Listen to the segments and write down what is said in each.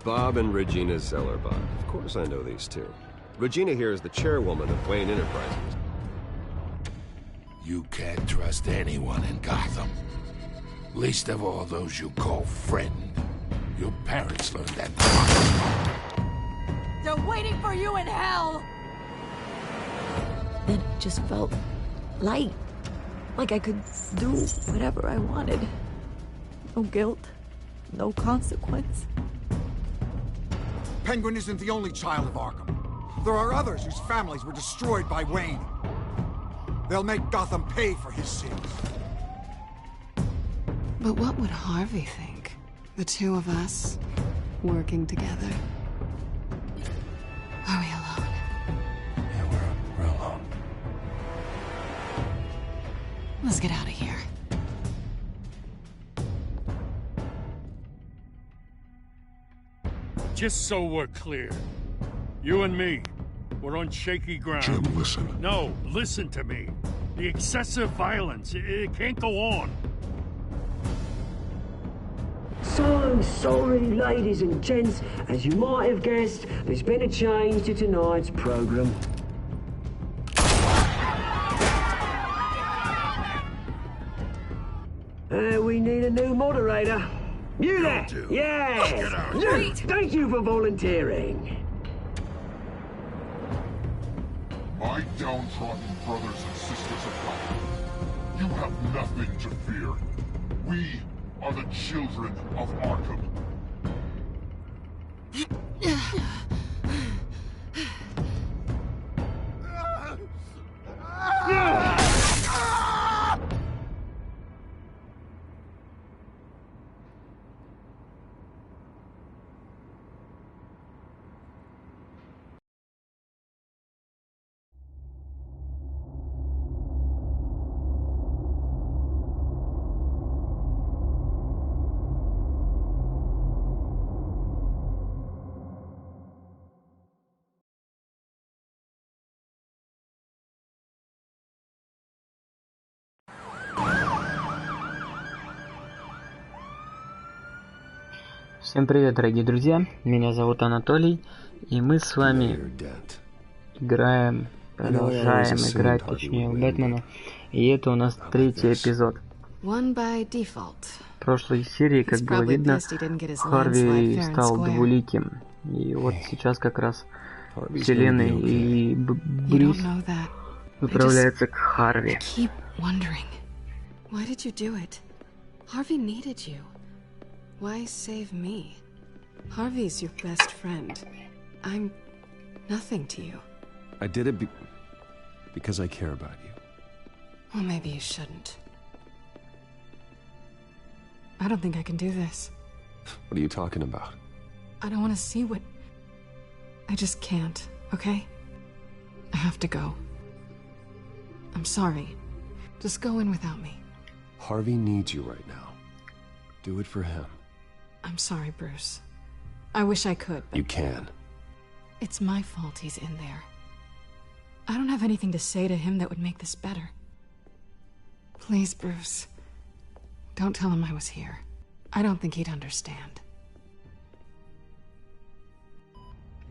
Bob and Regina Zellerbach. Of course I know these two. Regina here is the chairwoman of Wayne Enterprises. You can't trust anyone in Gotham. Least of all those you call friend. Your parents learned that. They're waiting for you in hell! Then it just felt light. Like I could do whatever I wanted. No guilt, no consequence. Penguin isn't the only child of Arkham. There are others whose families were destroyed by Wayne. They'll make Gotham pay for his sins. But what would Harvey think? The two of us, working together. Are we alone? Yeah, we're alone. Let's get out of here. Just so we're clear, you and me, we're on shaky ground. Jim, listen. No, listen to me. The excessive violence, it can't go on. So sorry, ladies and gents. As you might have guessed, there's been a change to tonight's program. We need a new moderator. You there? Yes! Yes! Thank you for volunteering. My downtrodden brothers and sisters of Gotham, you have nothing to fear. We are the children of Arkham. Всем привет, дорогие друзья, меня зовут Анатолий, и мы с вами играем, продолжаем играть, точнее, в Бэтмена, и это у нас третий эпизод. В прошлой серии, как было видно, Харви стал двуликим, и вот сейчас как раз Вселенная и Брюс направляются к Харви. Why save me? Harvey's your best friend. I'm nothing to you. I did it because I care about you. Well, maybe you shouldn't. I don't think I can do this. What are you talking about? I don't want to see what... I just can't, okay? I have to go. I'm sorry. Just go in without me. Harvey needs you right now. Do it for him. I'm sorry, Bruce. I wish I could, but... You can. It's my fault he's in there. I don't have anything to say to him that would make this better. Please, Bruce. Don't tell him I was here. I don't think he'd understand.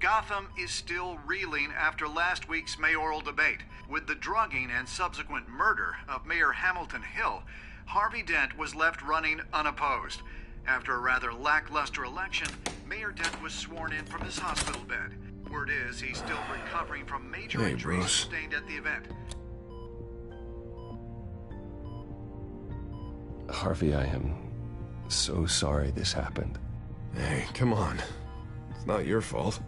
Gotham is still reeling after last week's mayoral debate. With the drugging and subsequent murder of Mayor Hamilton Hill, Harvey Dent was left running unopposed. After a rather lackluster election, Mayor Dent was sworn in from his hospital bed. Word is he's still recovering from major injuries sustained at the event. Harvey, I am so sorry this happened. Hey, come on. It's not your fault.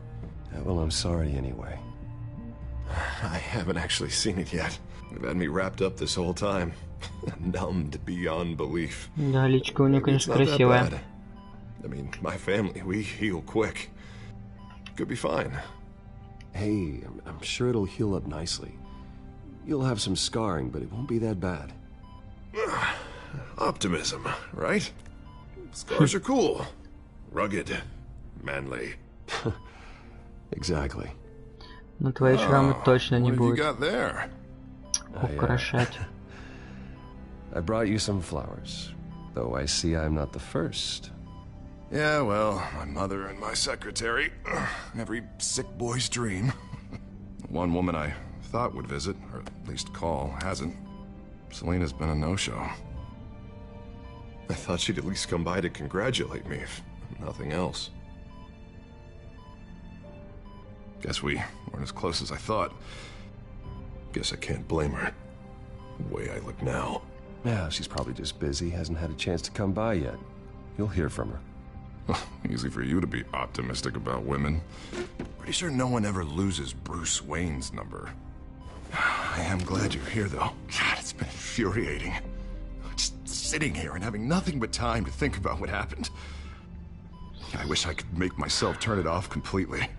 Yeah, well, I'm sorry anyway. I haven't actually seen it yet. They've had me wrapped up this whole time. Numbed beyond belief. Да, личка у него, конечно, красивая. I mean, my family, we heal quick. Could be fine. Hey, I'm sure it'll heal up nicely. You'll have some scarring, but it won't be that bad. Optimism, right? Scars are cool. Rugged. Manly. Exactly. Но твои шрамы точно не будут украшать. I brought you some flowers, though I see I'm not the first. Yeah, well, my mother and my secretary. Every sick boy's dream. One woman I thought would visit, or at least call, hasn't. Selena's been a no-show. I thought she'd at least come by to congratulate me, if nothing else. Guess we weren't as close as I thought. Guess I can't blame her. The way I look now. Yeah, she's probably just busy, hasn't had a chance to come by yet. You'll hear from her. Easy for you to be optimistic about women. Pretty sure no one ever loses Bruce Wayne's number. I am glad you're here, though. God, it's been infuriating. Just sitting here and having nothing but time to think about what happened. I wish I could make myself turn it off completely.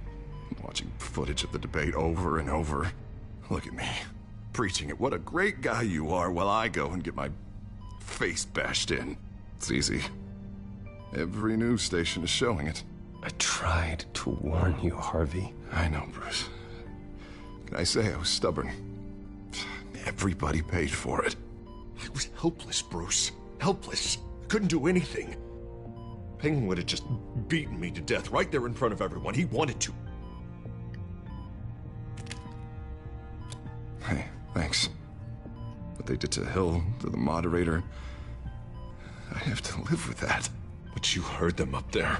Watching footage of the debate over and over. Look at me, preaching it. What a great guy you are, while I go and get my face bashed in. It's easy. Every news station is showing it. I tried to warn you, Harvey. I know, Bruce. Can I say I was stubborn? Everybody paid for it. I was helpless, Bruce. Helpless. Couldn't do anything. Penguin would have just beaten me to death right there in front of everyone. He wanted to. Hey, thanks. What they did to Hill, to the moderator, I have to live with that. But you heard them up there.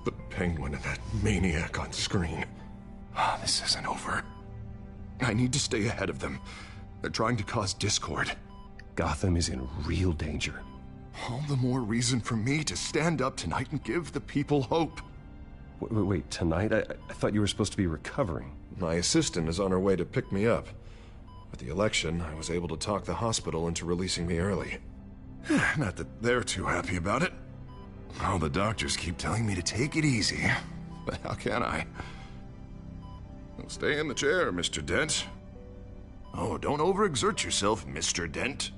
The Penguin and that maniac on screen. This isn't over. I need to stay ahead of them. They're trying to cause discord. Gotham is in real danger. All the more reason for me to stand up tonight and give the people hope. Wait, tonight? I thought you were supposed to be recovering. My assistant is on her way to pick me up. With the election, I was able to talk the hospital into releasing me early. Not that they're too happy about it. All the doctors keep telling me to take it easy. But how can I? Well, stay in the chair, Mr. Dent. Oh, don't overexert yourself, Mr. Dent.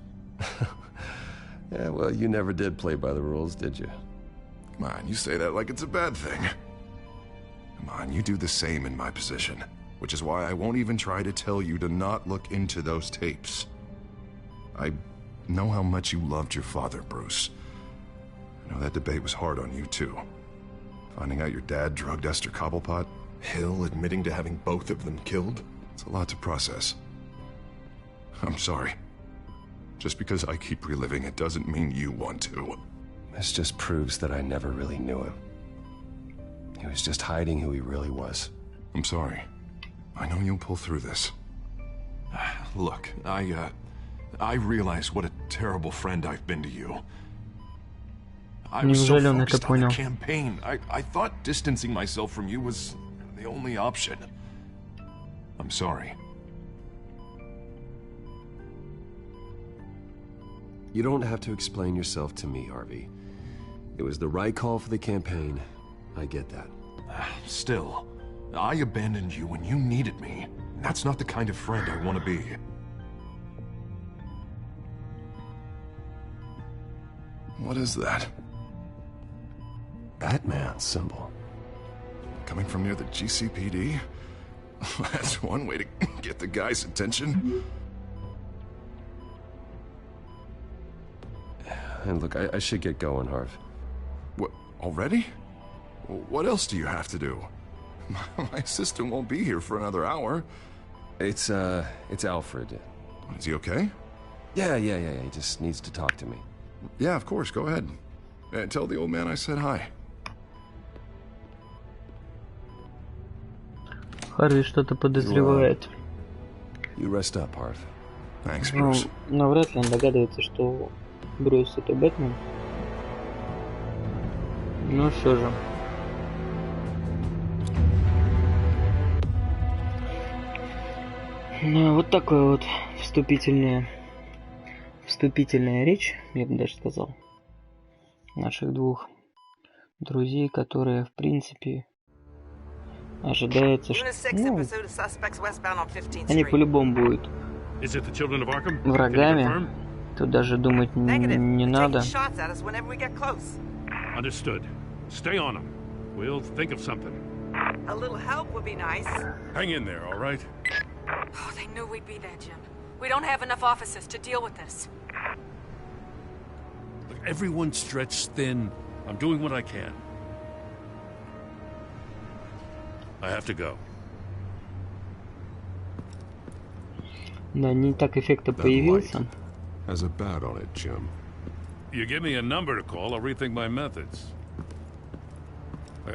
Yeah, well, you never did play by the rules, did you? Come on, you say that like it's a bad thing. Come on, you do the same in my position. Which is why I won't even try to tell you to not look into those tapes. I know how much you loved your father, Bruce. I know that debate was hard on you, too. Finding out your dad drugged Esther Cobblepot, Hill admitting to having both of them killed. It's a lot to process. I'm sorry. Just because I keep reliving it doesn't mean you want to. This just proves that I never really knew him. He was just hiding who he really was. I'm sorry. I know you'll pull through this. Look, I realize what a terrible friend I've been to you. I was so focused on the campaign. I thought distancing myself from you was the only option. I'm sorry. You don't have to explain yourself to me, Harvey. It was the right call for the campaign. I get that. Still, I abandoned you when you needed me. That's not the kind of friend I want to be. What is that? Batman's symbol. Coming from near the GCPD? That's one way to get the guy's attention. And look, I should get going, Harv. What, already? What else do you have to do? My assistant won't be here for another hour. It's Alfred. Is he okay? Yeah, he just needs to talk to me. Yeah, of course, go ahead. Tell the old man I said hi. Харви что-то подозревает. You rest up, Harv. Thanks, Bruce. Но вряд ли он догадывается, что Брюс это Бэтмен. Но все же. Ну, вот такая вот вступительная речь, я бы даже сказал, наших двух друзей, которые, в принципе, ожидается, что они по-любому будут врагами, тут даже думать не надо. Understood. Stay on them. We'll think of something. A little help would be nice. Hang in there, all right? Oh, they knew we'd be there, Jim. We don't have enough officers to deal with this. Look, everyone's stretched thin. I'm doing what I can. I have to go. Да, не так эффекта появился. Has a bat on it, Jim. You give me a number to call, I'll rethink my methods.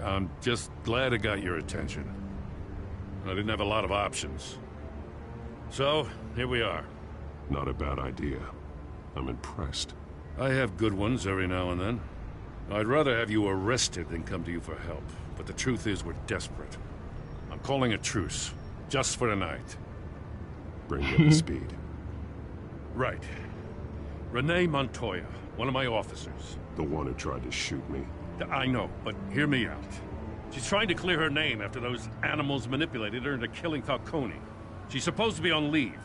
I'm just glad it got your attention. I didn't have a lot of options. So, here we are. Not a bad idea. I'm impressed. I have good ones every now and then. I'd rather have you arrested than come to you for help. But the truth is, we're desperate. I'm calling a truce. Just for tonight. Bring me up to speed. Right. Renee Montoya, one of my officers. The one who tried to shoot me. I know, but hear me out. She's trying to clear her name after those animals manipulated her into killing Falcone. She's supposed to be on leave,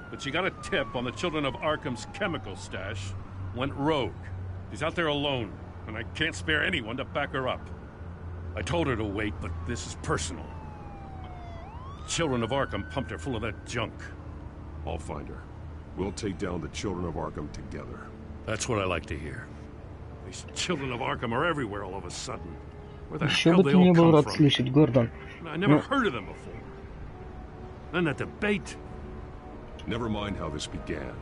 but she got a tip on the Children of Arkham's chemical stash, went rogue. She's out there alone, and I can't spare anyone to back her up. I told her to wait, but this is personal. Children of Arkham pumped her full of that junk. I'll find her. We'll take down the Children of Arkham together. That's what I like to hear. These Children of Arkham are everywhere all of a sudden. Where the Еще hell бы they ты не all был come рад from? слышать, Гордон. I never heard of them before. Then that debate. Never mind how this began.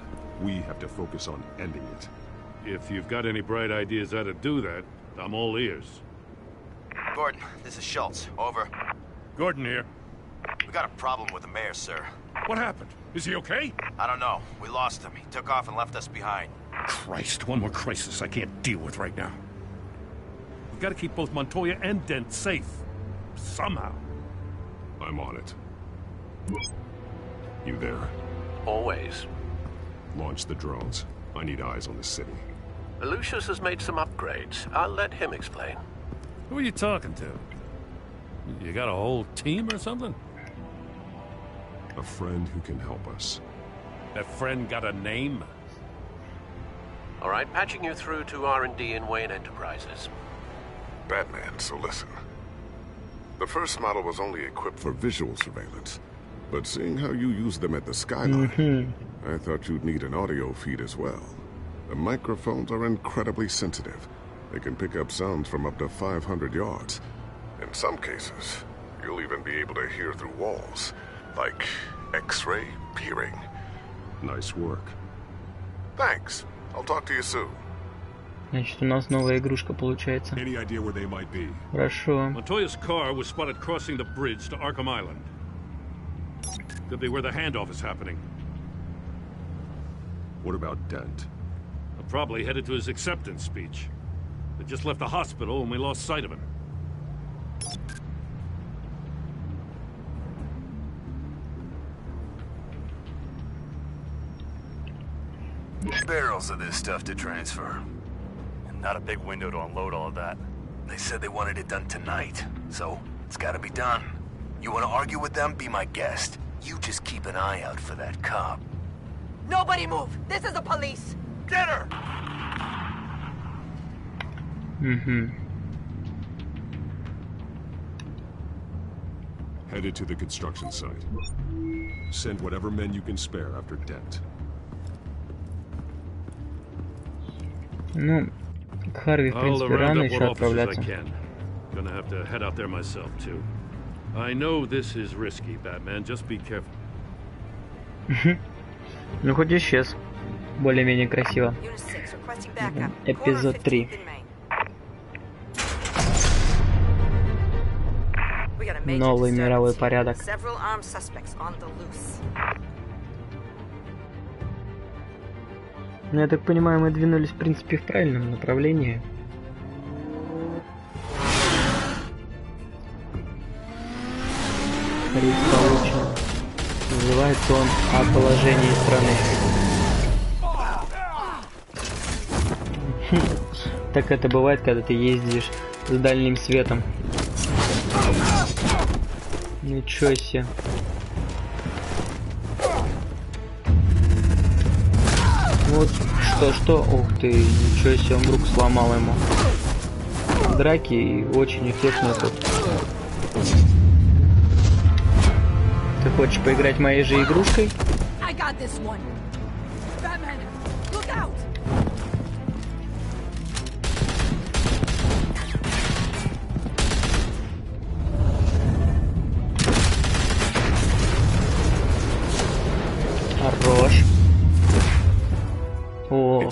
We have to focus on ending it. If you've got any bright ideas how to do that, I'm all ears. Gordon, this is Schultz. Over. Gordon here. We got a problem with the mayor, sir. What happened? Is he okay? I don't know. We lost him. He took off and left us behind. Christ, one more crisis I can't deal with right now. We've got to keep both Montoya and Dent safe. Somehow. I'm on it. You there? Always. Launch the drones. I need eyes on the city. Lucius has made some upgrades. I'll let him explain. Who are you talking to? You got a whole team or something? A friend who can help us. That friend got a name? All right, patching you through to R&D in Wayne Enterprises. Batman, so listen. The first model was only equipped for visual surveillance. But seeing how you use them at the skyline, I thought you'd need an audio feed as well. The microphones are incredibly sensitive. They can pick up sounds from up to 500 yards. In some cases, you'll even be able to hear through walls. Like X-ray peering. Nice work. Thanks. I'll talk to you soon. Значит, у нас новая игрушка получается. Any idea where they might be? Хорошо. Montoya's car was spotted crossing the bridge to Arkham Island. Could be where the handoff is happening. What about Dent? I'm probably headed to his acceptance speech. They just left the hospital and we lost sight of him. Barrels of this stuff to transfer. And not a big window to unload all of that. They said they wanted it done tonight, so it's gotta be done. You wanna argue with them? Be my guest. You just keep an eye out for that cop. Nobody move! This is the police! Get her! Headed to the construction site. Send whatever men you can spare after Dent. Ну, к Харви, в принципе, рано еще отправляться. Gonna have to head out there myself too. I know this is risky, Batman. Just be careful. Ну, хоть исчез. Более-менее красиво. Эпизод 3. Новый мировой порядок. Ну, я так понимаю, мы двинулись, в принципе, в правильном направлении. Риск получен. Называется он о положении страны. Так это бывает, когда ты ездишь с дальним светом. Ничего себе. Вот что. Ух ты, ничего себе, он руку сломал ему. Драки очень эффектно тут. Ты хочешь поиграть моей же игрушкой?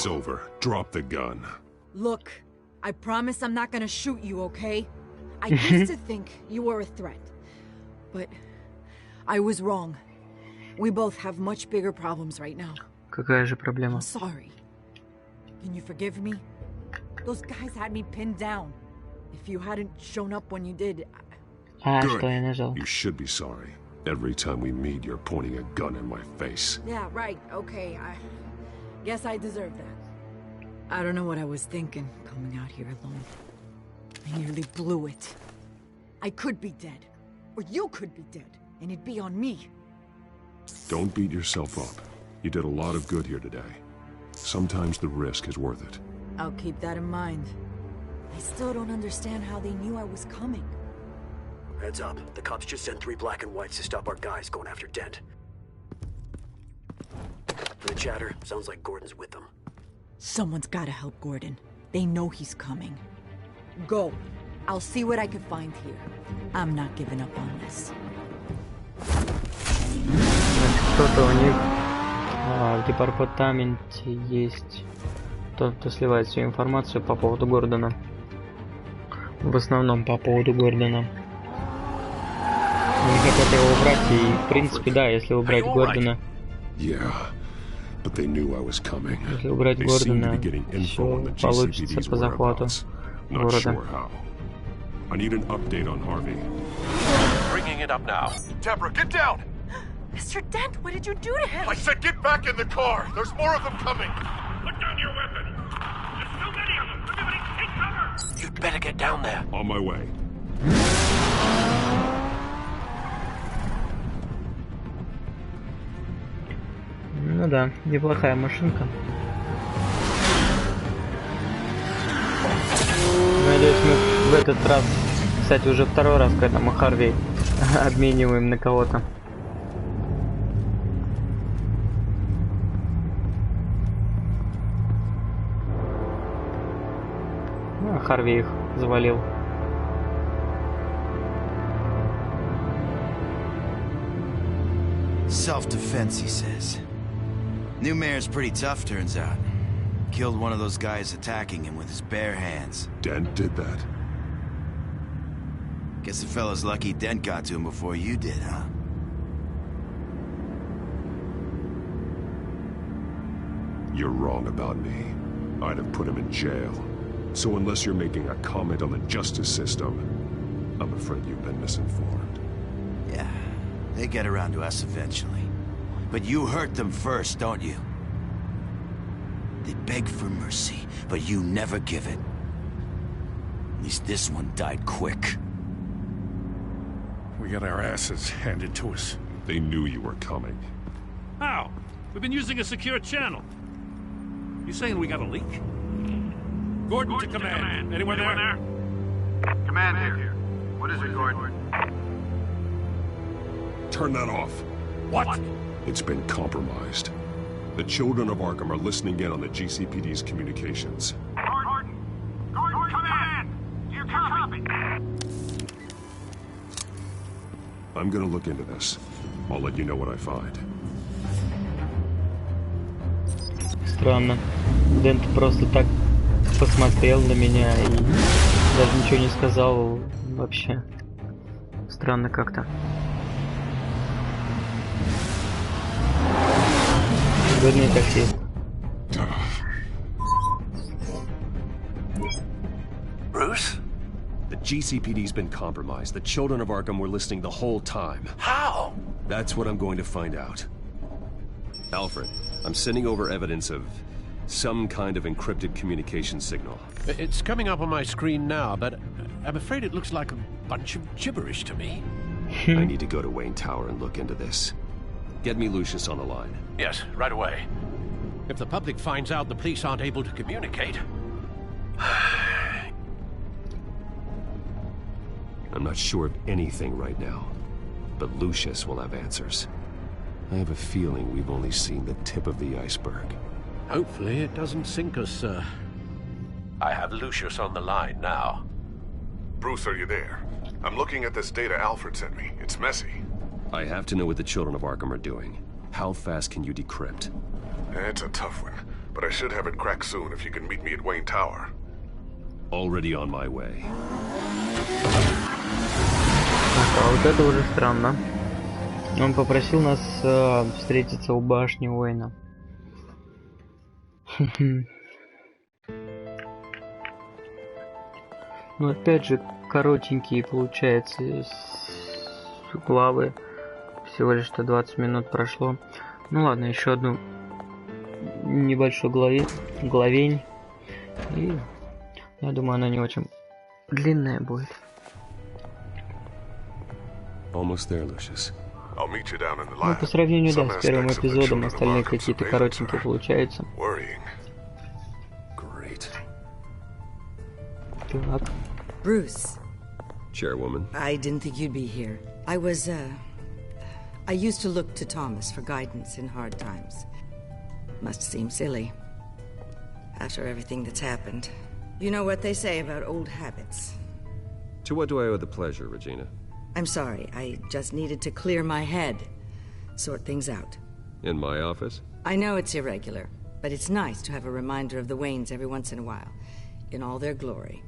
It's over. Drop the gun. Look, I promise I'm not gonna shoot you, okay? I used to think you were a threat. But I was wrong. We both have much bigger problems right now. Какая же проблема? I'm sorry. Can you forgive me? Those guys had me pinned down. If you hadn't shown up when you did... Что я нажал? You should be sorry. Every time we meet, you're pointing a gun in my face. Yeah, right. Okay, I guess I deserve that. I don't know what I was thinking, coming out here alone. I nearly blew it. I could be dead. Or you could be dead. And it'd be on me. Don't beat yourself up. You did a lot of good here today. Sometimes the risk is worth it. I'll keep that in mind. I still don't understand how they knew I was coming. Heads up. The cops just sent 3 black and whites to stop our guys going after Dent. For the chatter, sounds like Gordon's with them. Someone's gotta help Gordon. They know he's coming. Go. I'll see what I can find here. I'm not giving up on this. Кто-то у них в департаменте есть тот, кто сливает всю информацию по поводу Гордона. В основном по поводу Гордона. Они хотят его убрать, и в принципе, да, если убрать Гордона... Если убрать Гордона, все получится по захвату города. I need an update on Harvey. Bringing it up now. Deborah, get down! Mr. Dent, what did you do to him? I said get back in the car! There's more of them coming! Put down your weapon! There's so many of them! Everybody take cover! You'd better get down there. On my way. Ну да, неплохая машинка. Надеюсь, мы в этот раз, кстати, уже второй раз, когда мы Харви обмениваем на кого-то. Ну, Харви их завалил. Self-defense, he says. New mayor's pretty tough, turns out. Killed one of those guys attacking him with his bare hands. Dent did that? Guess the fella's lucky Dent got to him before you did, huh? You're wrong about me. I'd have put him in jail. So unless you're making a comment on the justice system, I'm afraid you've been misinformed. Yeah, they get around to us eventually. But you hurt them first, don't you? They beg for mercy, but you never give it. At least this one died quick. We got our asses handed to us. They knew you were coming. How? We've been using a secure channel. You saying we got a leak? Gordon to command. Anyone there? Command here. What is it, Gordon? Turn that off. What? It's been compromised. The children of Arkham are listening in on the GCPD's communications. Gordon, command! Do you copy? I'm gonna look into this. I'll let you know what I find. Странно. Дент просто так посмотрел на меня и даже ничего не сказал вообще. Странно как-то. Годный таксист. Bruce? The GCPD's been compromised. The children of Arkham were listening the whole time. How? That's what I'm going to find out. Alfred, I'm sending over evidence of some kind of encrypted communication signal. It's coming up on my screen now, but I'm afraid it looks like a bunch of gibberish to me. I need to go to Wayne Tower and look into this. Get me Lucius on the line. Yes, right away. If the public finds out the police aren't able to communicate... I'm not sure of anything right now, but Lucius will have answers. I have a feeling we've only seen the tip of the iceberg. Hopefully it doesn't sink us, sir. I have Lucius on the line now. Bruce, are you there? I'm looking at this data Alfred sent me. It's messy. I have to know what the children of Arkham are doing. How fast can you decrypt? It's a tough one, but I should have it cracked soon if you can meet me at Wayne Tower. Already on my way. А вот это уже странно. Он попросил нас встретиться у башни Уэйна. Ну опять же, коротенькие получается главы. Всего лишь 20 минут прошло. Ну ладно, еще одну небольшую главень. И я думаю, она не очень длинная будет. Almost there, Lucius. Ну, по сравнению, да, с первым эпизодом, остальные какие-то коротенькие получаются. Так. Bruce. Chairwoman. I didn't think you'd be here. I used to look to Thomas for guidance in hard times. Must seem silly. After everything that's happened. You know what they say about old habits. To what do I owe the pleasure, Regina? I'm sorry, I just needed to clear my head. Sort things out. In my office? I know it's irregular, but it's nice to have a reminder of the Waynes every once in a while. In all their glory.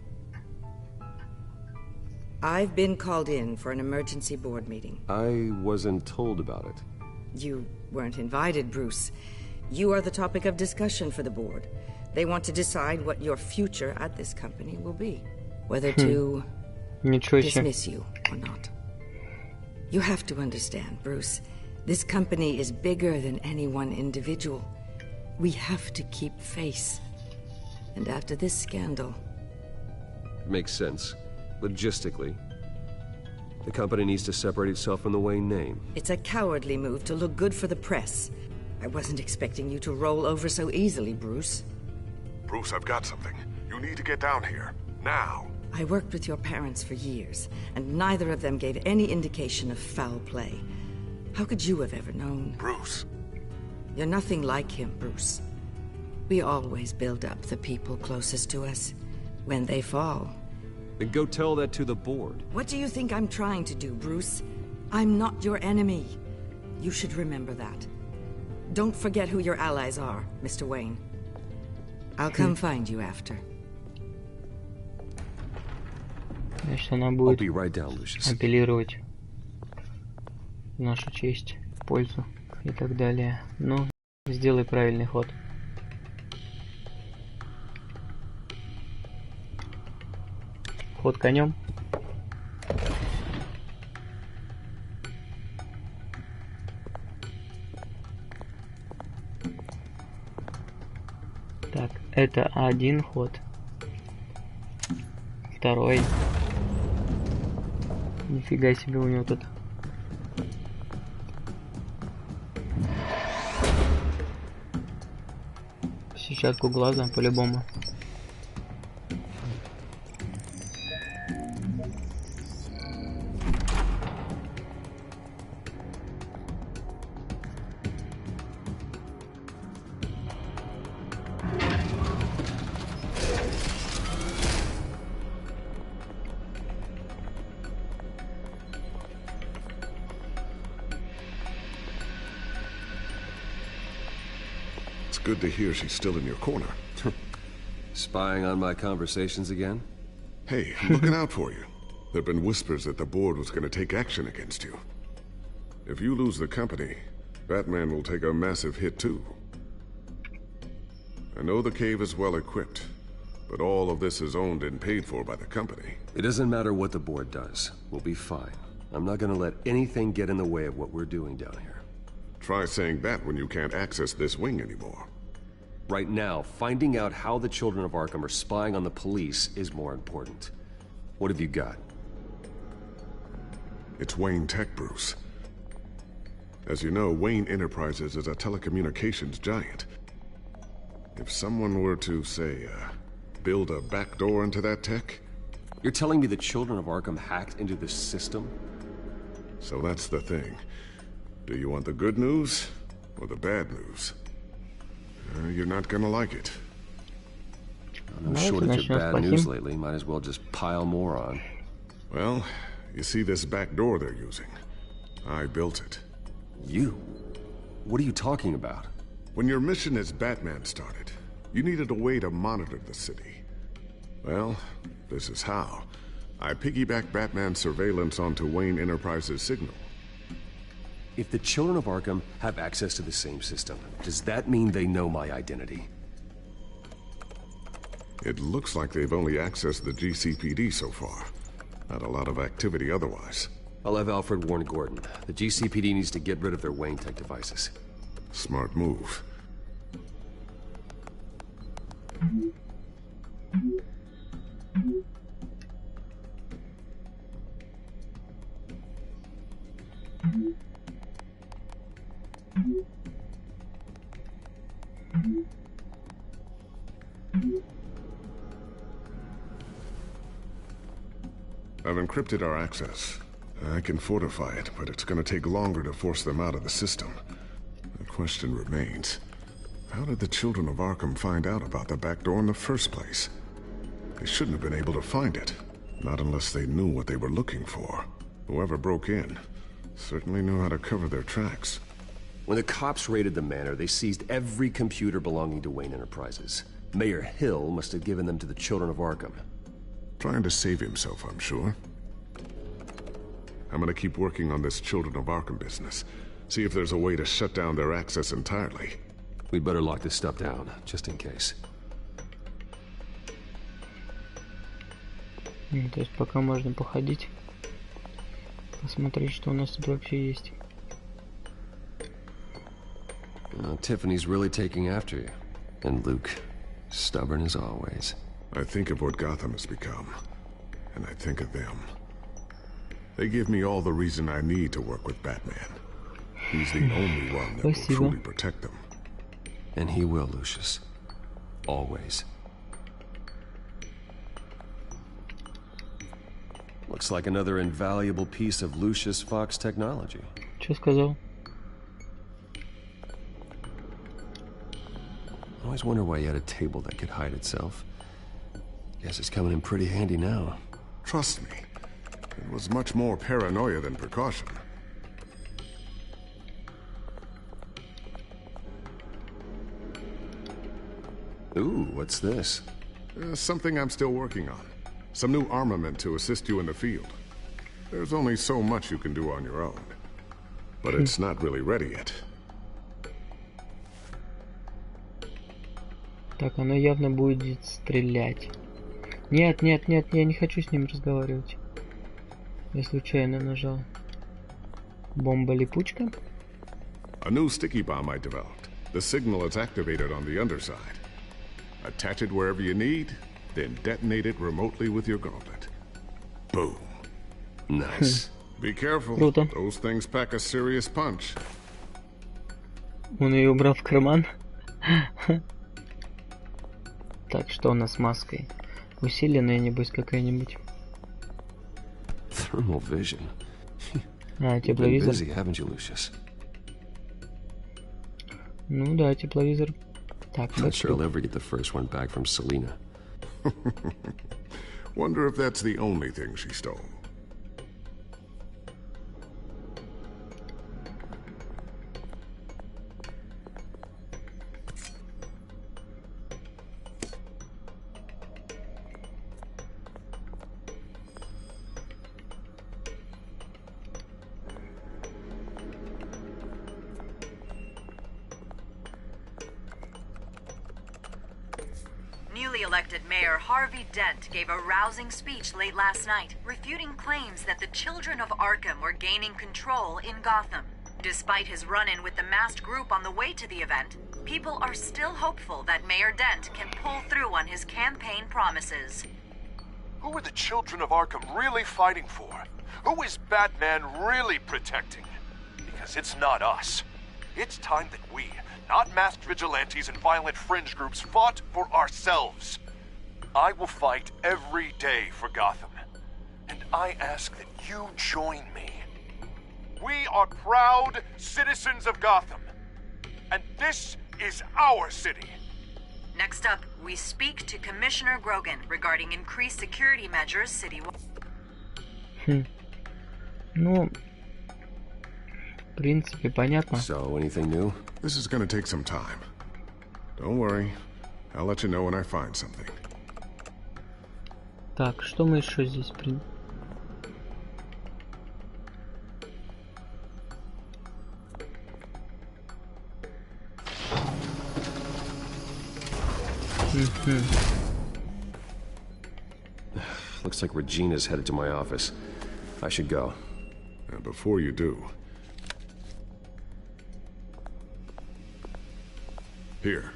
I've been called in for an emergency board meeting. I wasn't told about it. You weren't invited, Bruce. You are the topic of discussion for the board. They want to decide what your future at this company will be. Whether to dismiss you or not. You have to understand, Bruce. This company is bigger than any one individual. We have to keep face. And after this scandal... Makes sense. Logistically. The company needs to separate itself from the Wayne name. It's a cowardly move to look good for the press. I wasn't expecting you to roll over so easily, Bruce. Bruce, I've got something. You need to get down here. Now. I worked with your parents for years, and neither of them gave any indication of foul play. How could you have ever known? Bruce. You're nothing like him, Bruce. We always build up the people closest to us. When they fall... Then go tell that to the board. What do you think I'm trying to do, Bruce? I'm not your enemy. You should remember that. Don't forget who your allies are, Mr. Wayne. I'll come find you after. Значит, она будет апеллировать в нашу честь, в пользу и так далее. Ну, сделай правильный ход. Ход конем. Так, это один ход. Второй. Нифига себе у него тут. Сетчатку глаза по-любому. Good to hear she's still in your corner. Spying on my conversations again? Hey, I'm looking out for you. There have been whispers that the board was going to take action against you. If you lose the company, Batman will take a massive hit too. I know the cave is well equipped, but all of this is owned and paid for by the company. It doesn't matter what the board does. We'll be fine. I'm not going to let anything get in the way of what we're doing down here. Try saying that when you can't access this wing anymore. Right now, finding out how the children of Arkham are spying on the police is more important. What have you got? It's Wayne Tech, Bruce. As you know, Wayne Enterprises is a telecommunications giant. If someone were to, say, build a backdoor into that tech... You're telling me the children of Arkham hacked into this system? So that's the thing. Do you want the good news or the bad news? You're not gonna like it. No shortage of bad news lately. Might as well just pile more on. Well, you see this back door they're using? I built it. You? What are you talking about? When your mission as Batman started, You needed a way to monitor the city. Well, this is how. I piggybacked Batman's surveillance onto Wayne Enterprises' signal. If the children of Arkham have access to the same system, does that mean they know my identity? It looks like they've only accessed the GCPD so far. Not a lot of activity otherwise. I'll have Alfred warn Gordon. The GCPD needs to get rid of their Wayne Tech devices. Smart move. I've encrypted our access. I can fortify it, but it's gonna take longer to force them out of the system. The question remains, how did the children of Arkham find out about the back door in the first place? They shouldn't have been able to find it. Not unless they knew what they were looking for. Whoever broke in certainly knew how to cover their tracks. When the cops raided the manor, they seized every computer belonging to Wayne Enterprises. Mayor Hill must have given them to the children of Arkham. Trying to save himself, I'm sure. I'm gonna keep working on this Children of Arkham business. See if there's a way to shut down their access entirely. We'd better lock this stuff down, just in case. То есть пока можно походить, посмотреть, что у нас тут вообще есть. Tiffany's really taking after you. And Luke, stubborn as always. I think of what Gotham has become, and I think of them. They give me all the reason I need to work with Batman. He's the only one that will truly protect them. And he will, Lucius. Always. Looks like another invaluable piece of Lucius Fox technology. Что сказал? I always wonder why he had a table that could hide itself. Guess it's coming in pretty handy now. Trust me, it was much more paranoia than precaution. Ooh, what's this? Something I'm still working on. Some new armament to assist you in the field. There's only so much you can do on your own. But it's not really ready yet. Так, оно явно будет стрелять. Нет, нет, нет, я не хочу с ним разговаривать. Я случайно нажал. Бомба-липучка. A new sticky bomb I developed. The signal is activated on the underside. Attach it wherever you need, then detonate it remotely with your gauntlet. Boom. Nice. Be careful. Круто. Those things pack a serious punch. Он ее убрал в карман. Так, что у нас с маской? Усиленная, небось, какая-нибудь. Thermal vision. Тепловизор. Busy, haven't you, Lucius? Ну да, тепловизор. Так, Not sure I'll ever get the first one back from Selina. Wonder if that's the only thing she stole. Newly elected Mayor Harvey Dent gave a rousing speech late last night, refuting claims that the children of Arkham were gaining control in Gotham. Despite his run-in with the masked group on the way to the event, people are still hopeful that Mayor Dent can pull through on his campaign promises. Who are the children of Arkham really fighting for? Who is Batman really protecting? Because it's not us. It's time that we, not masked vigilantes and violent fringe groups, fought for ourselves. I will fight every day for Gotham. And I ask that you join me. We are proud citizens of Gotham. And this is our city. Next up, we speak to Commissioner Grogan regarding increased security measures citywide. Ну, в принципе, понятно. So, anything new? This is gonna take some time. Don't worry. I'll let you know when I find something. Так, что мы еще здесь Looks like Regina's headed to my office. I should go. And before you do... Here.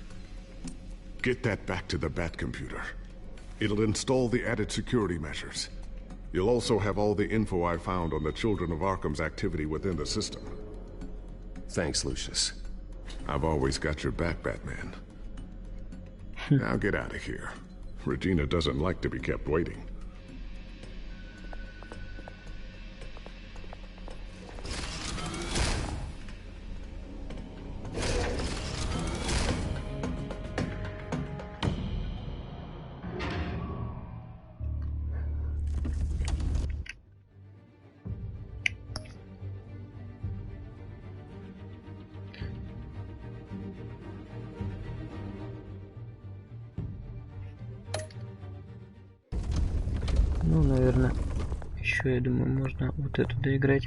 Get that back to the Bat computer. It'll install the added security measures. You'll also have all the info I found on the Children of Arkham's activity within the system. Thanks, Lucius. I've always got your back, Batman. Now get out of here. Regina doesn't like to be kept waiting. Ну, наверное, еще, я думаю, можно вот эту доиграть.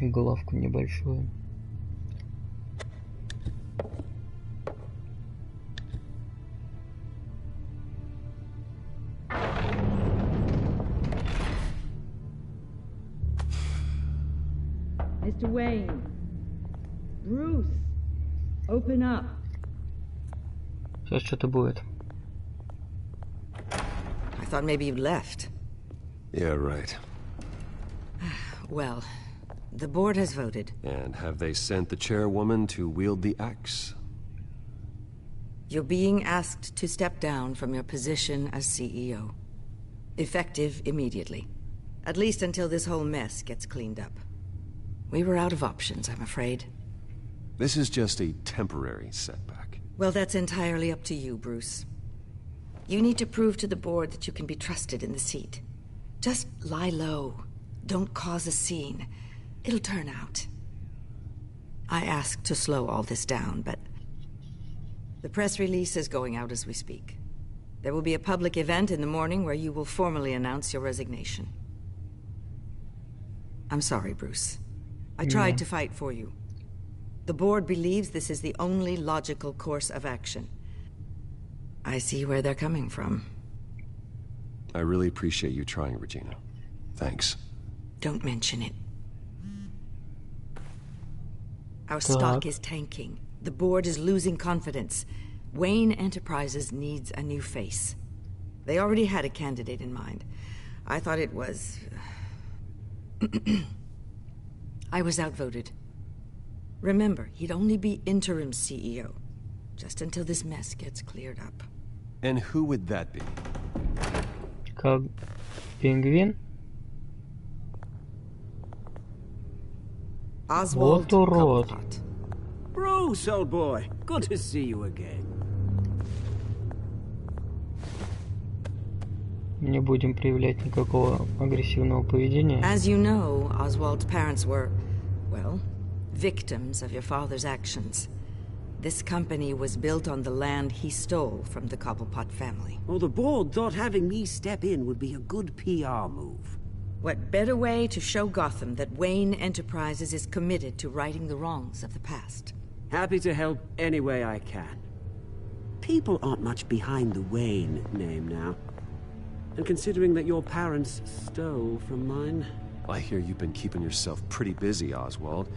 Главку небольшую. Mr. Wayne. Bruce. Open up. Сейчас что-то будет. I thought maybe you'd left. Yeah, right. Well, the board has voted. And have they sent the chairwoman to wield the axe? You're being asked to step down from your position as CEO. Effective immediately. At least until this whole mess gets cleaned up. We were out of options, I'm afraid. This is just a temporary setback. Well, that's entirely up to you, Bruce. You need to prove to the board that you can be trusted in the seat. Just lie low. Don't cause a scene. It'll turn out. I asked to slow all this down, but... the press release is going out as we speak. There will be a public event in the morning where you will formally announce your resignation. I'm sorry, Bruce. I tried to fight for you. The board believes this is the only logical course of action. I see where they're coming from. I really appreciate you trying, Regina. Thanks. Don't mention it. Our stock is tanking. The board is losing confidence. Wayne Enterprises needs a new face. They already had a candidate in mind. I thought it was... I was outvoted. Remember, he'd only be interim CEO, just until this mess gets cleared up. And who would that be? Как пингвин? Oswald Вот урод. Bruce, old boy, good to see you again. Не будем проявлять никакого агрессивного поведения. As you know, Oswald's parents were, well, victims of your father's actions. This company was built on the land he stole from the Cobblepot family. Well, the board thought having me step in would be a good PR move. What better way to show Gotham that Wayne Enterprises is committed to righting the wrongs of the past? Happy to help any way I can. People aren't much behind the Wayne name now. And considering that your parents stole from mine... I hear you've been keeping yourself pretty busy, Oswald.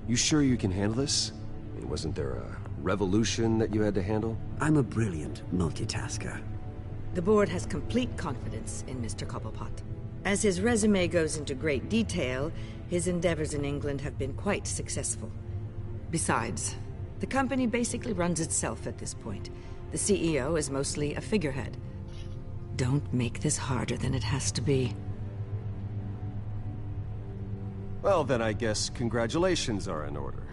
You sure you can handle this? I mean, wasn't there a revolution that you had to handle? I'm a brilliant multitasker. The board has complete confidence in Mr. Cobblepot. As his resume goes into great detail, his endeavors in England have been quite successful. Besides, the company basically runs itself at this point. The CEO is mostly a figurehead. Don't make this harder than it has to be. Well, then I guess congratulations are in order.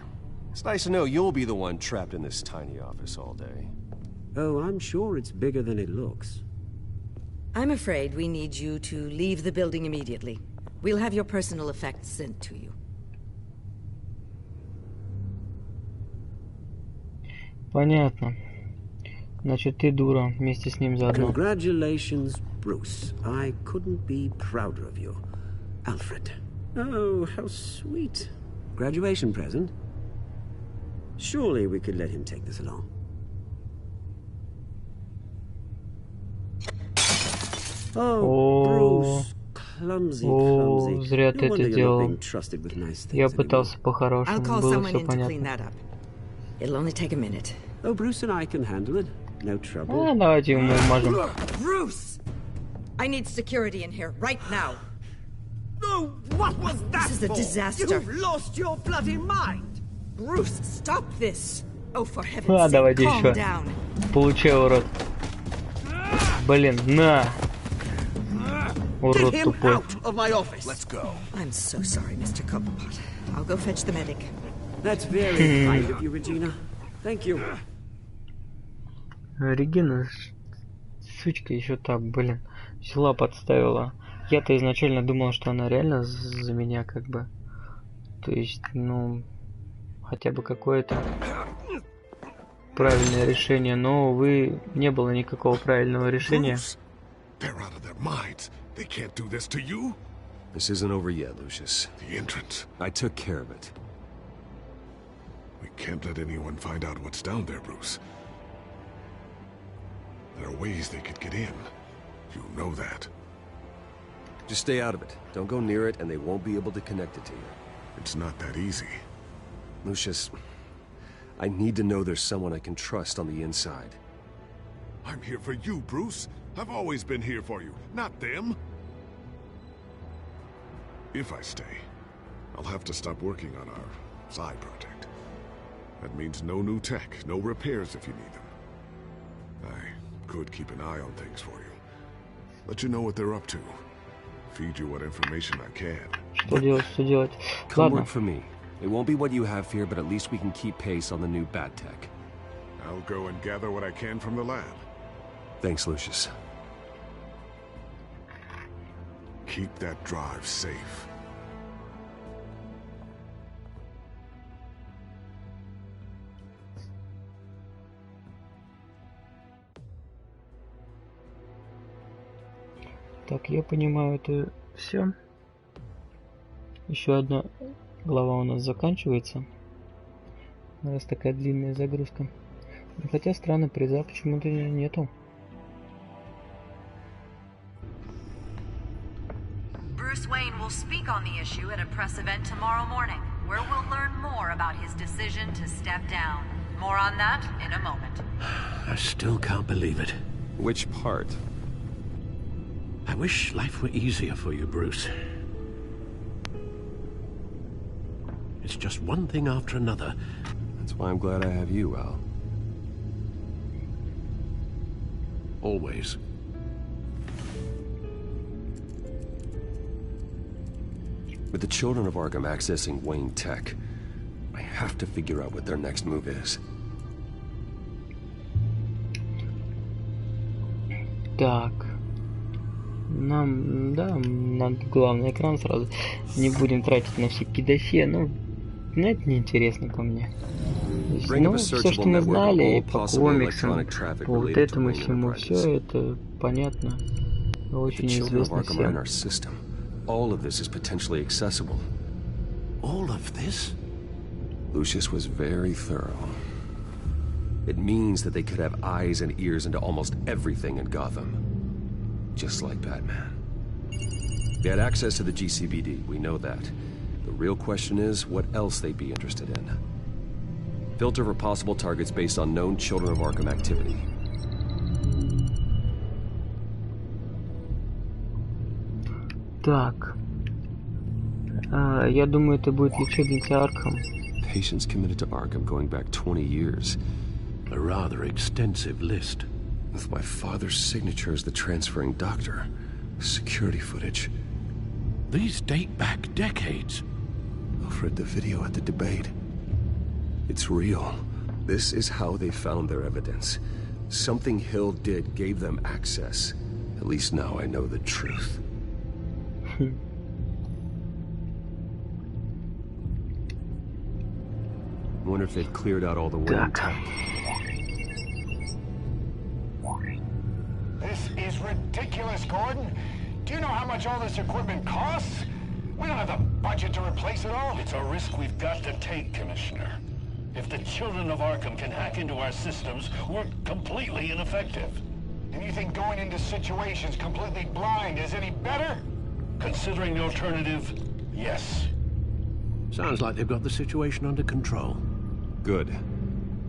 It's nice to know you'll be the one trapped in this tiny office all day. Oh, I'm sure it's bigger than it looks. I'm afraid we need you to leave the building immediately. We'll have your personal effects sent to you. понятно. Значит, ты дура вместе с ним заодно. Congratulations, Bruce. I couldn't be prouder of you. Alfred. Oh, how sweet. Graduation present? Surely we could let him take this along. Oh, Bruce. Clumsy. Зря ты это делал. Я пытался по-хорошему, было все понятно. It'll only take a minute. Oh, Bruce and I can handle it. No trouble. Давайте ему мажем. Bruce! I need security in here, right now. No, what was that? This is a disaster. You've lost your bloody mind. Bruce, stop this. Oh, for heaven's sake, давайте calm еще. down. Получай, урод. Блин, на. Урод тупой. Let's go. I'm so sorry, Mr. Cobblepot. I'll go fetch the medic. That's very kind of you, Regina. Thank you. Регина, сучка еще так, блин, взяла, подставила. Я-то изначально думал, что она реально за меня как бы. То есть, ну, хотя бы какое-то правильное решение, но, увы, не было никакого правильного решения. This isn't over yet, Lucius. The entrance. I took care of it. We can't let anyone find out what's down there, Bruce. There are ways they could get in. You know that. Just stay out of it. Don't go near it, and they won't be able to connect it to you. It's not that easy. Lucius, I need to know there's someone I can trust on the inside. I'm here for you, Bruce. I've always been here for you, not them. If I stay, I'll have to stop working on our side project. That means no new tech, no repairs if you need them. I could keep an eye on things for you. Let you know what they're up to. Feed you what information I can. Что делать? Come work for me. It won't be what you have here, but at least we can keep pace on the new bat tech. I'll go and gather what I can from the lab. Thanks, Lucius. Keep that drive safe. Так, я понимаю, это все. Еще одна глава у нас заканчивается. Раз такая длинная загрузка. Хотя странно, приза почему-то нету. Bruce Wayne will speak on the issue at a press event tomorrow morning, where we'll learn more about his decision to step down. More on that in a moment. I still can't believe it. Which part? I wish life were easier for you, Bruce. It's just one thing after another. That's why I'm glad I have you, Al. Always. With the children of Arkham accessing Wayne Tech, I have to figure out what their next move is. Так. Нам, да, надо главный экран сразу. Не будем тратить на всякие досье, ну, это неинтересно по мне. Есть, ну, все, что мы знали по комиксам, по вот этому всему, все это понятно, очень известно всем. All of this is potentially accessible. All of this? Lucius was very thorough. It means that they could have eyes and ears into almost everything in Gotham. Just like Batman. They had access to the GCPD, we know that. The real question is, what else they'd be interested in. Filter for possible targets based on known Children of Arkham activity. Так. Я думаю, это будет лечебница Арkham. Patients committed to Arkham going back 20 years. A rather extensive list. With my father's signature as the transferring doctor. Security footage. These date back decades. Alfred, the video at the debate. It's real. This is how they found their evidence. Something Hill did gave them access. At least now I know the truth. Так. This is ridiculous, Gordon. Do you know how much all this equipment costs? We don't have the budget to replace it all. It's a risk we've got to take, Commissioner. If the children of Arkham can hack into our systems, we're completely ineffective. And you think going into situations completely blind is any better? Considering the alternative, yes. Sounds like they've got the situation under control. Good.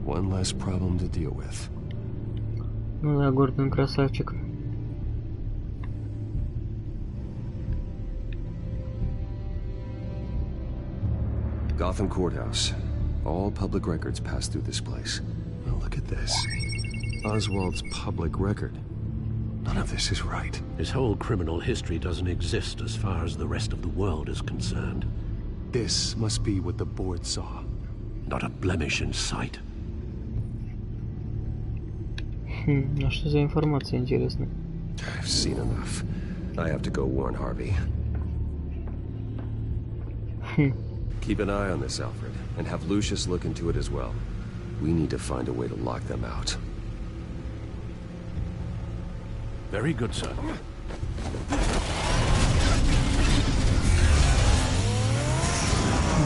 One less problem to deal with. Ну да, Гордон красавчик. Gotham Courthouse. All public records pass through this place. Oh, look at this. Oswald's public record. None of this is right. His whole criminal history doesn't exist as far as the rest of the world is concerned. This must be what the board saw. Not a blemish in sight. А что за информация, интересно? I've seen enough. I have to go warn Harvey. Keep an eye on this, Alfred, and have Lucius look into it as well. We need to find a way to lock them out. Very good, sir.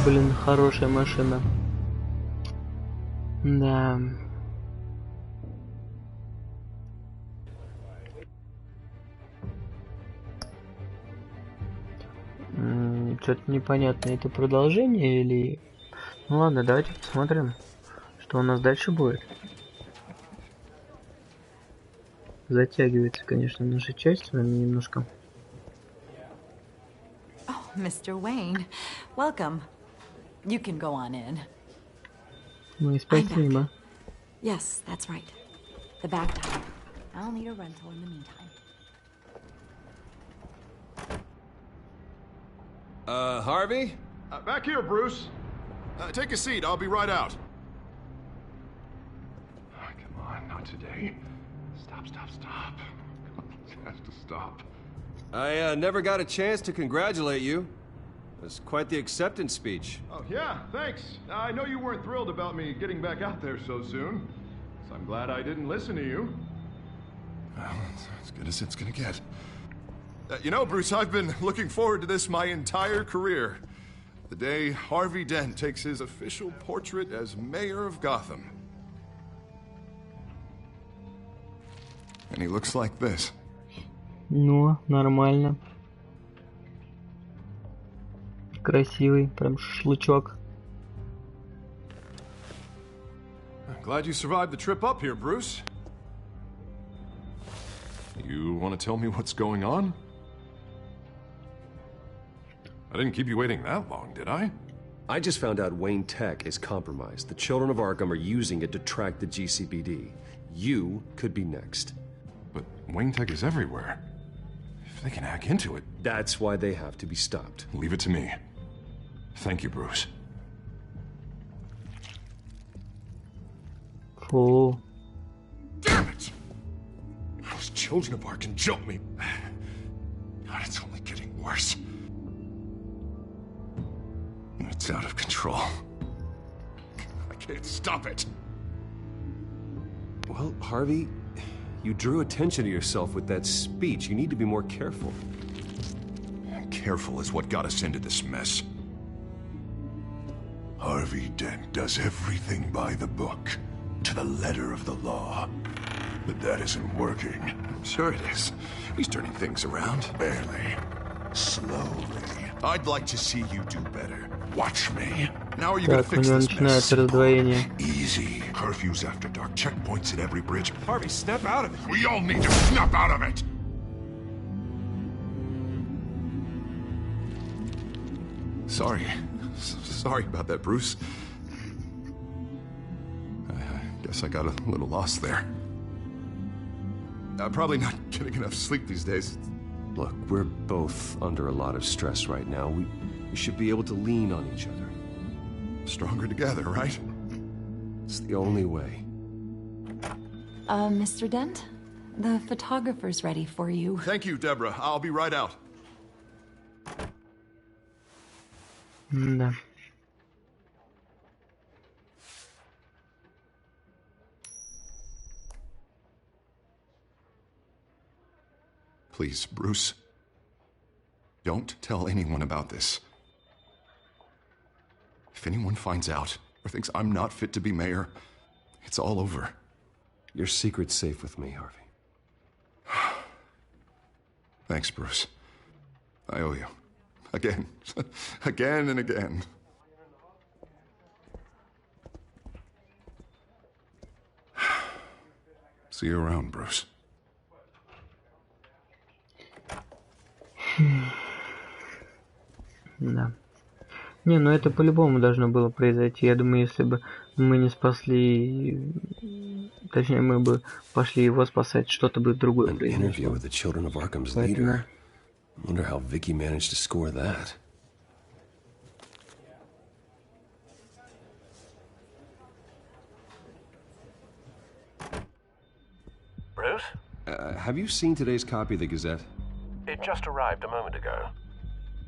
Блин, хорошая машина. Да. Что-то непонятно, это продолжение или... Ну ладно, давайте посмотрим, что у нас дальше будет. Затягивается, конечно, наша часть с вами немножко. Oh, Mr. Wayne, welcome. You can go on in. Ну и спасибо. Yes, that's right. The back tire. I'll need a rental in the meantime. Harvey? Back here, Bruce. Take a seat. I'll be right out. Oh, come on, not today. Stop. It has to stop. I never got a chance to congratulate you. It was quite the acceptance speech. Oh, yeah, thanks. I know you weren't thrilled about me getting back out there so soon, so I'm glad I didn't listen to you. Well, it's as good as it's gonna get. You know, Bruce, I've been looking forward to this my entire career. The day Harvey Dent takes his official portrait as mayor of Gotham. And he looks like this. Ну, нормально. Красивый, прям шашлычок. I'm glad you survived the trip up here, Bruce. You want to tell me what's going on? I didn't keep you waiting that long, did I? I just found out Wayne Tech is compromised. The children of Arkham are using it to track the GCPD. You could be next. But Wayne Tech is everywhere. If they can hack into it... That's why they have to be stopped. Leave it to me. Thank you, Bruce. Cool. Damn it! Those children of Arkham jumped me. God, it's only getting worse. It's out of control. I can't stop it. Well, Harvey, you drew attention to yourself with that speech. You need to be more careful. Careful is what got us into this mess. Harvey Dent does everything by the book, to the letter of the law. But that isn't working. Sure it is. He's turning things around. Barely. Slowly. I'd like to see you do better. Watch me. Now are you gonna fix this mess? Easy. Curfews after dark. Checkpoints at every bridge. Harvey, snap out of it. We all need to snap out of it. Sorry about that, Bruce. I guess I got a little lost there. I'm probably not getting enough sleep these days. Look, we're both under a lot of stress right now. We should be able to lean on each other. Stronger together, right? It's the only way. Mr. Dent? The photographer's ready for you. Thank you, Deborah. I'll be right out. Да. Please, Bruce. Don't tell anyone about this. If anyone finds out or thinks I'm not fit to be mayor, it's all over. Your secret's safe with me, Harvey. Thanks, Bruce. I owe you. Again. Again and again. See you around, Bruce. Да. Не, ну это по-любому должно было произойти. Я думаю, если бы мы не спасли... Точнее, мы бы пошли его спасать, что-то бы другое произошло. Поэтому... Wonder how Vicky managed to score that. Bruce? Have you seen today's copy of the Gazette? It just arrived a moment ago.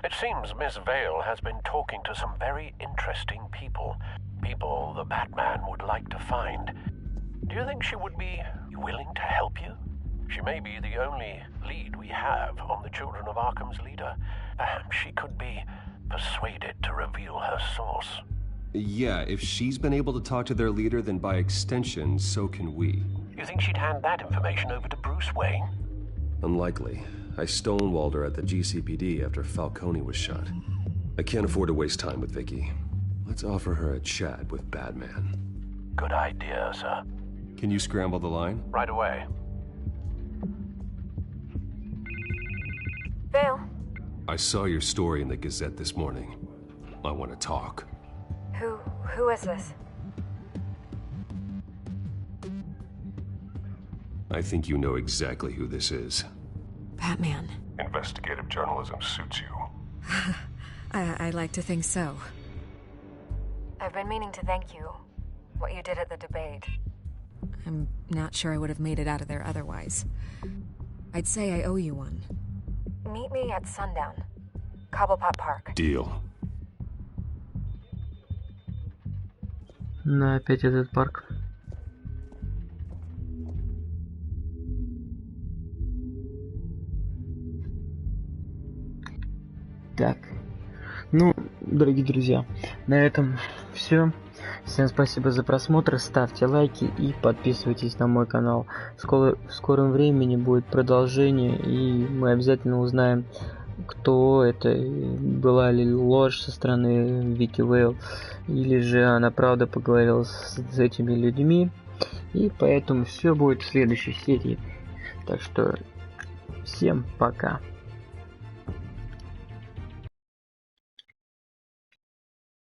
It seems Miss Vale has been talking to some very interesting people. People the Batman would like to find. Do you think she would be willing to help you? She may be the only lead we have on the Children of Arkham's leader. Perhaps she could be persuaded to reveal her source. Yeah, if she's been able to talk to their leader, then by extension, so can we. You think she'd hand that information over to Bruce Wayne? Unlikely. I stonewalled her at the GCPD after Falcone was shot. I can't afford to waste time with Vicky. Let's offer her a chat with Batman. Good idea, sir. Can you scramble the line? Right away. Vale? I saw your story in the Gazette this morning. I want to talk. Who is this? I think you know exactly who this is. Batman. Investigative journalism suits you. I like to think so. I've been meaning to thank you. What you did at the debate. I'm not sure I would have made it out of there otherwise. I'd say I owe you one. Meet me at sundown. Cobblepot Park. Deal. Ну, опять этот парк. Так. Ну, дорогие друзья, на этом все. Всем спасибо за просмотр, ставьте лайки и подписывайтесь на мой канал. В скором времени будет продолжение, и мы обязательно узнаем, кто это, была ли ложь со стороны Вики Вейл, или же она правда поговорила с этими людьми. И поэтому все будет в следующей серии. Так что всем пока.